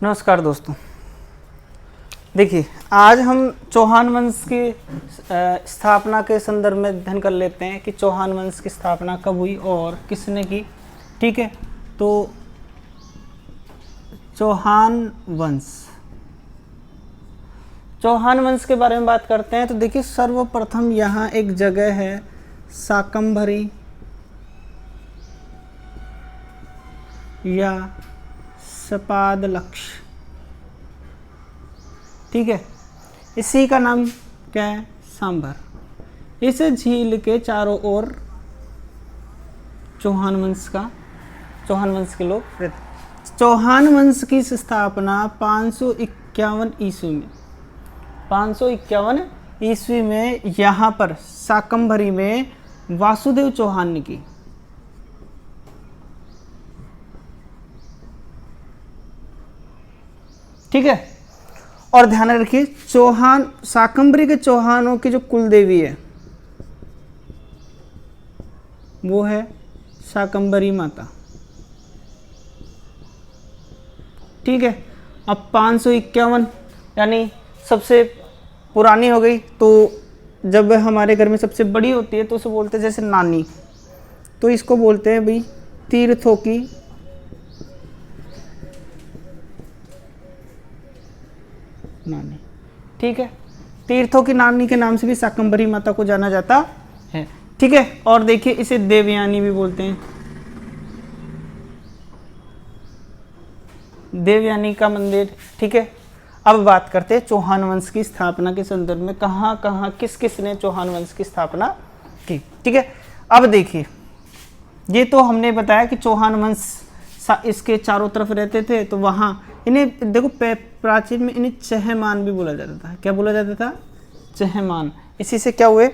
नमस्कार दोस्तों। देखिए, आज हम चौहान वंश की स्थापना के संदर्भ में अध्ययन कर लेते हैं कि चौहान वंश की स्थापना कब हुई और किसने की। ठीक है, तो चौहान वंश के बारे में बात करते हैं। तो देखिए, सर्वप्रथम यहाँ एक जगह है शाकंभरी या सपादलक्ष। ठीक है, इसी का नाम क्या है? सांभर। इस झील के चारों ओर चौहान वंश के लोग रहते। चौहान वंश की स्थापना 551 ईस्वी में यहाँ पर शाकंभरी में वासुदेव चौहान ने की। ठीक है, और ध्यान रखिए, चौहान शाकंभरी के चौहानों की जो कुल देवी है वो है शाकंभरी माता। ठीक है, अब 551 यानी सबसे पुरानी हो गई। तो जब हमारे घर में सबसे बड़ी होती है तो उसे बोलते हैं जैसे नानी, तो इसको बोलते हैं भाई तीर्थों की नानी। ठीक है, तीर्थों की नानी के नाम से भी शाकंभरी माता को जाना जाता है। ठीक है, और देखिए इसे देवयानी भी बोलते हैं। देवयानी का मंदिर। ठीक है, अब बात करते हैं चौहान वंश की स्थापना के संदर्भ में कहाँ कहाँ किस किस ने चौहान वंश की स्थापना की। ठीक है, अब देखिए, ये तो हमने बताया कि चौहान वंश इसके चारों तरफ रहते थे, तो वहाँ इन्हें देखो प्राचीन में इन्हें चहमान भी बोला जाता था। क्या बोला जाता था? चहमान। इसी से क्या हुए?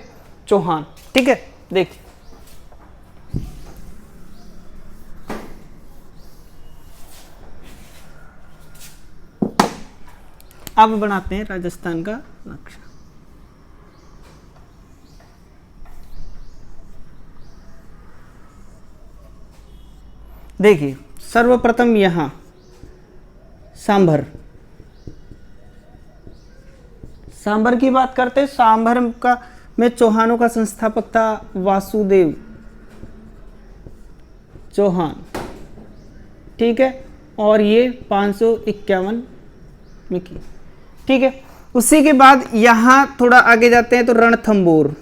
चौहान। ठीक है, देखिए अब बनाते हैं राजस्थान का नक्शा। देखिए, सर्वप्रथम यहाँ सांभर की बात करते हैं। सांभर में चौहानों का संस्थापक था वासुदेव चौहान। ठीक है, और ये 551 में की। ठीक है, उसी के बाद यहां थोड़ा आगे जाते हैं तो रणथंबोर,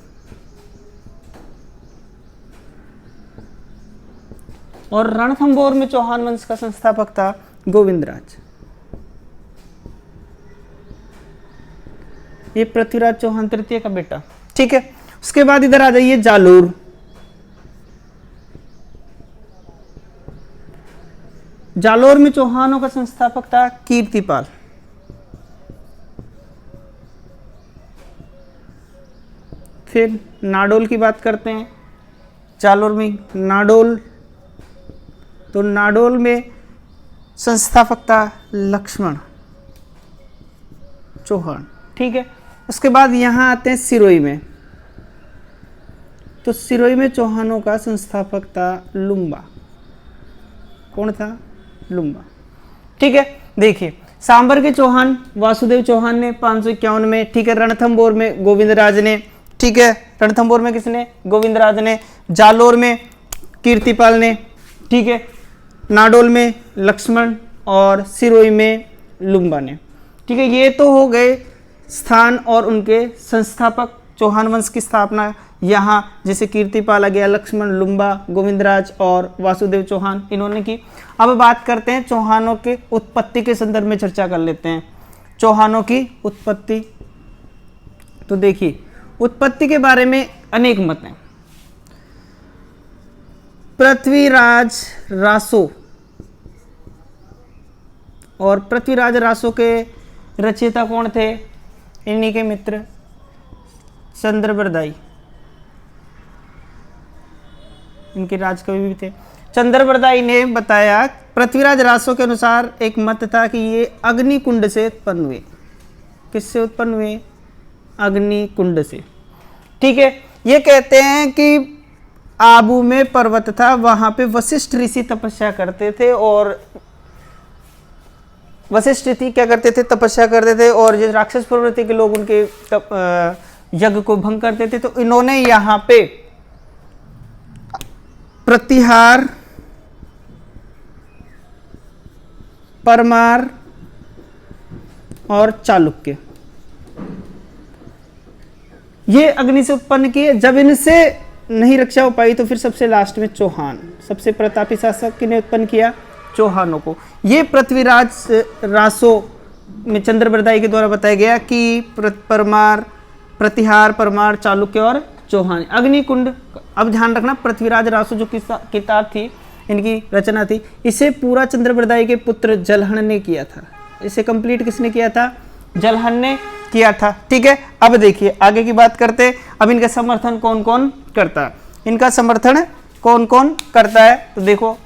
और रणथंबोर में चौहान वंश का संस्थापक था गोविंदराज। ये पृथ्वीराज चौहान तृतीय का बेटा। ठीक है, उसके बाद इधर आ जाइए जालोर। जालोर में चौहानों का संस्थापक था कीर्तिपाल। फिर नाडोल की बात करते हैं। जालोर में नाडोल, तो नाडोल में संस्थापक था लक्ष्मण चौहान। ठीक है, उसके बाद यहाँ आते हैं सिरोही में। तो सिरोही में चौहानों का संस्थापक था लुम्बा। कौन था? लुम्बा। ठीक है, देखिए सांभर के चौहान वासुदेव चौहान ने 551 में। ठीक है, रणथंबोर में गोविंदराज ने। ठीक है, रणथंबोर में किसने? गोविंदराज ने। जालोर में कीर्तिपाल ने। ठीक है, नाडोल में लक्ष्मण और सिरोही में लुम्बा ने। ठीक है, ये तो हो गए स्थान और उनके संस्थापक। चौहान वंश की स्थापना यहाँ जैसे कीर्तिपाल आ गया, लक्ष्मण, लुम्बा, गोविंदराज और वासुदेव चौहान, इन्होंने की। अब बात करते हैं चौहानों के उत्पत्ति के संदर्भ में चर्चा कर लेते हैं। चौहानों की उत्पत्ति। तो देखिए, उत्पत्ति के बारे में अनेक मत हैं। पृथ्वीराज रासो, और पृथ्वीराज रासो के रचयिता कौन थे? इन्हीं के मित्र चंद्रबरदाई, इनके राजकवि भी थे। चंद्रबरदाई ने बताया, पृथ्वीराज रासो के अनुसार एक मत था कि ये अग्निकुंड से उत्पन्न हुए। किससे उत्पन्न हुए? अग्निकुंड से। ठीक है, ये कहते हैं कि आबू में पर्वत था, वहां पे वशिष्ठ ऋषि तपस्या करते थे और वशिष्ठ थी क्या करते थे, तपस्या करते थे, और जो राक्षस प्रवृत्ति के लोग उनके यज्ञ को भंग करते थे। तो इन्होंने यहाँ पे प्रतिहार, परमार और चालुक्य ये अग्नि से उत्पन्न किए। जब इनसे नहीं रक्षा हो पाई तो फिर सबसे लास्ट में चौहान, सबसे प्रतापी शासक किने उत्पन्न किया, चौहानों को। ये पृथ्वीराज रासो में चंद्रबरदाई के द्वारा बताया गया कि परमार, प्रतिहार, परमार, चालुक्य और चौहान। अग्निकुंड, अब ध्यान रखना पृथ्वीराज रासो जो किताब थी, इनकी रचना थी, इसे पूरा चंद्रबरदाई के पुत्र जलहन ने किया था। इसे कंप्लीट किसने किया था, जलहन ने किया था। ठीक है, अब देखिए आगे की बात करते। अब इनका समर्थन कौन कौन करता है, इनका समर्थन कौन कौन करता है, तो देखो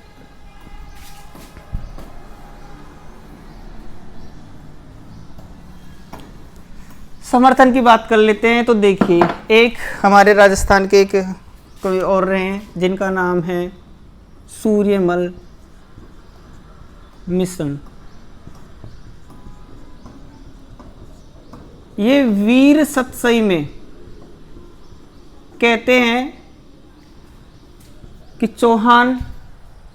समर्थन की बात कर लेते हैं। तो देखिए एक हमारे राजस्थान के एक कोई और रहे हैं जिनका नाम है सूर्यमल मिश्र। ये वीर सतसई में कहते हैं कि चौहान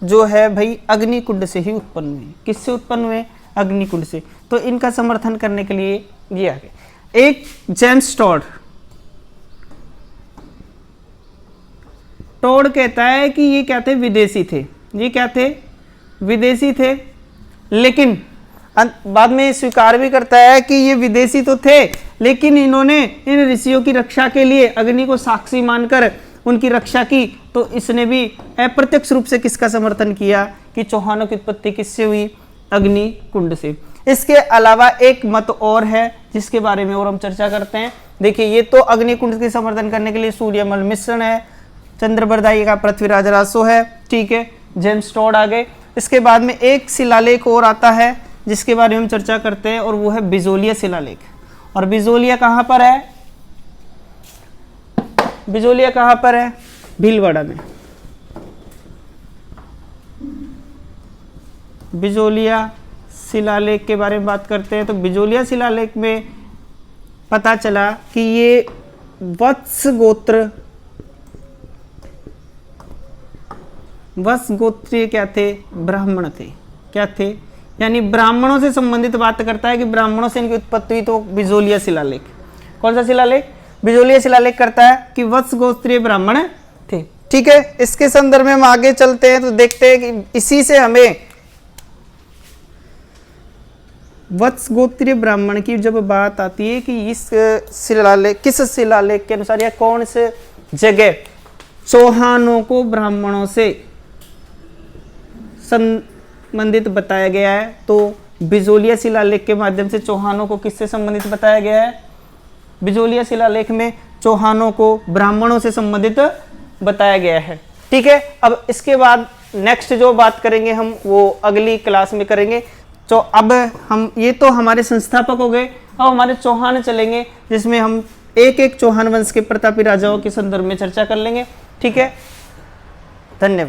जो है भाई अग्निकुंड से ही उत्पन्न हुए। किससे उत्पन्न हुए, अग्निकुंड से। तो इनका समर्थन करने के लिए ये आगे एक जेम्स टॉड कहता है कि ये क्या थे, विदेशी थे। ये क्या थे, विदेशी थे, लेकिन बाद में स्वीकार भी करता है कि ये विदेशी तो थे, लेकिन इन्होंने इन ऋषियों की रक्षा के लिए अग्नि को साक्षी मानकर उनकी रक्षा की। तो इसने भी अप्रत्यक्ष रूप से किसका समर्थन किया कि चौहानों की उत्पत्ति किससे हुई, अग्नि कुंड से। इसके अलावा एक मत और है जिसके बारे में और हम चर्चा करते हैं। देखिए ये तो अग्नि कुंड के समर्थन करने के लिए सूर्यमल मिश्र है, चंद्रबरदाई का पृथ्वीराज रासो है, ठीक है, जेम्स टॉड आ गए। इसके बाद में एक शिलालेख और आता है जिसके बारे में हम चर्चा करते हैं, और वो है बिजोलिया शिलालेख। और बिजोलिया कहाँ पर है, बिजोलिया कहाँ पर है, भीलवाड़ा में। बिजोलिया शिलालेख के बारे में बात करते हैं। तो बिजोलिया शिलालेख में पता चला कि ये वत्स गोत्रीय क्या थे, ब्राह्मण थे। क्या थे, यानी ब्राह्मणों से संबंधित बात करता है कि ब्राह्मणों से इनकी उत्पत्ति हुई। तो बिजोलिया शिलालेख, कौन सा शिलालेख, बिजोलिया शिलालेख करता है कि वत्स गोत्रीय ब्राह्मण थे। ठीक है, इसके संदर्भ में हम आगे चलते हैं तो देखते हैं कि इसी से हमें वत्स गोत्रीय ब्राह्मण की जब बात आती है कि इस शिलालेख, किस शिलालेख के अनुसार या कौन से जगह चौहानों को ब्राह्मणों से संबंधित बताया गया है, तो बिजोलिया शिलालेख के माध्यम से चौहानों को किससे संबंधित बताया गया है, बिजोलिया शिलालेख में चौहानों को ब्राह्मणों से संबंधित बताया गया है। ठीक है, अब इसके बाद नेक्स्ट जो बात करेंगे हम वो अगली क्लास में करेंगे। तो अब हम, ये तो हमारे संस्थापक हो गए, अब हमारे चौहान चलेंगे जिसमें हम एक एक चौहान वंश के प्रतापी राजाओं के संदर्भ में चर्चा कर लेंगे। ठीक है, धन्यवाद।